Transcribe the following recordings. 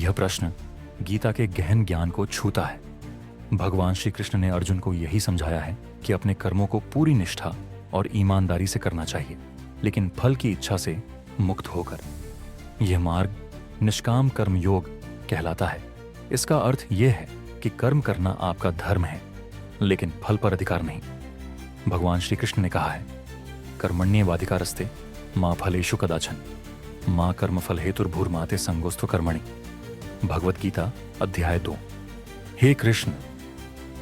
यह प्रश्न गीता के गहन ज्ञान को छूता है। भगवान श्री कृष्ण ने अर्जुन को यही समझाया है कि अपने कर्मों को पूरी निष्ठा और ईमानदारी से करना चाहिए, लेकिन फल की इच्छा से मुक्त होकर। यह मार्ग निष्काम कर्म योग कहलाता है। इसका अर्थ यह है कि कर्म करना आपका धर्म है, लेकिन फल पर अधिकार नहीं। भगवान श्री कृष्ण ने कहा है, कर्मण्येवाधिकारस्ते मा फलेषु कदाचन मां कर्मफल हेतुर्भूर्माते संगोस्तु कर्मणि। भगवत गीता अध्याय 2। हे कृष्ण,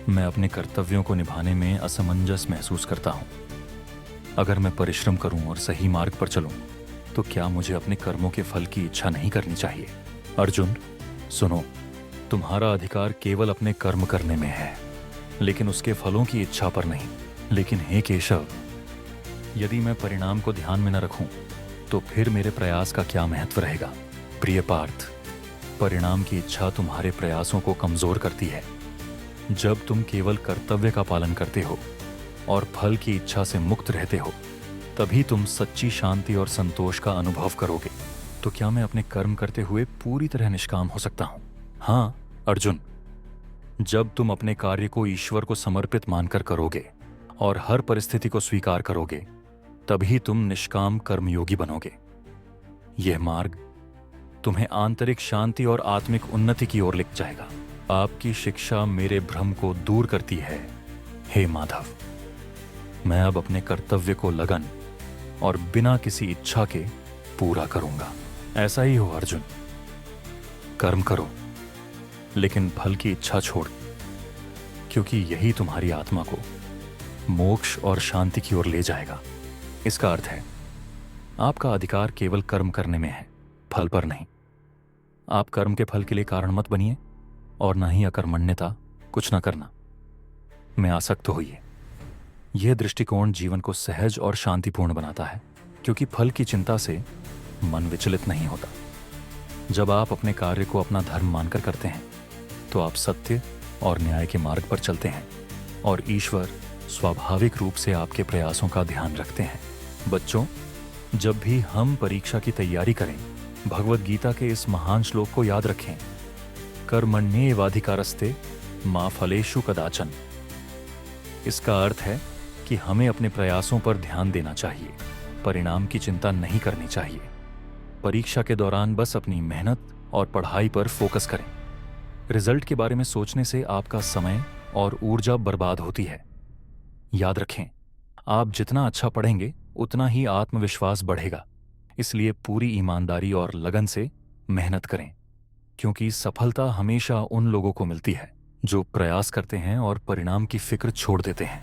मैं अपने कर्तव्यों को निभाने में असमंजस महसूस करता हूं। अगर मैं परिश्रम करूं और सही मार्ग पर चलूं, तो क्या मुझे अपने कर्मों के फल की इच्छा नहीं करनी चाहिए? अर्जुन, सुनो, तुम्हारा अधिकार केवल अपने कर्म करने में है, लेकिन उसके फलों की इच्छा पर नहीं। लेकिन हे केशव, यदि मैं परिणाम को ध्यान में न रखूं, तो फिर मेरे प्रयास का क्या महत्व रहेगा? प्रिय पार्थ, परिणाम की इच्छा तुम्हारे प्रयासों को कमजोर करती है। जब तुम केवल कर्तव्य का पालन करते हो और फल की इच्छा से मुक्त रहते हो, तभी तुम सच्ची शांति और संतोष का अनुभव करोगे। तो क्या मैं अपने कर्म करते हुए पूरी तरह निष्काम हो सकता हूं? हाँ अर्जुन, जब तुम अपने कार्य को ईश्वर को समर्पित मानकर करोगे और हर परिस्थिति को स्वीकार करोगे, तभी तुम निष्काम कर्मयोगी बनोगे। यह मार्ग तुम्हें आंतरिक शांति और आत्मिक उन्नति की ओर ले जाएगा। आपकी शिक्षा मेरे भ्रम को दूर करती है। हे माधव, मैं अब अपने कर्तव्य को लगन और बिना किसी इच्छा के पूरा करूंगा। ऐसा ही हो अर्जुन, कर्म करो, लेकिन फल की इच्छा छोड़, क्योंकि यही तुम्हारी आत्मा को मोक्ष और शांति की ओर ले जाएगा। इसका अर्थ है, आपका अधिकार केवल कर्म करने में है, फल पर नहीं। आप कर्म के फल के लिए कारण मत बनिए और न ही अकर्मण्यता, कुछ न करना में आसक्त होइए। यह दृष्टिकोण जीवन को सहज और शांतिपूर्ण बनाता है, क्योंकि फल की चिंता से मन विचलित नहीं होता। जब आप अपने कार्य को अपना धर्म मानकर करते हैं, तो आप सत्य और न्याय के मार्ग पर चलते हैं और ईश्वर स्वाभाविक रूप से आपके प्रयासों का ध्यान रखते हैं। बच्चों, जब भी हम परीक्षा की तैयारी करें, भगवत गीता के इस महान श्लोक को याद रखें, कर्मण्येवाधिकारस्ते मा फलेषु कदाचन। इसका अर्थ है कि हमें अपने प्रयासों पर ध्यान देना चाहिए, परिणाम की चिंता नहीं करनी चाहिए। परीक्षा के दौरान बस अपनी मेहनत और पढ़ाई पर फोकस करें। रिजल्ट के बारे में सोचने से आपका समय और ऊर्जा बर्बाद होती है। याद रखें, आप जितना अच्छा पढ़ेंगे, उतना ही आत्मविश्वास बढ़ेगा। इसलिए पूरी ईमानदारी और लगन से मेहनत करें, क्योंकि सफलता हमेशा उन लोगों को मिलती है जो प्रयास करते हैं और परिणाम की फिक्र छोड़ देते हैं।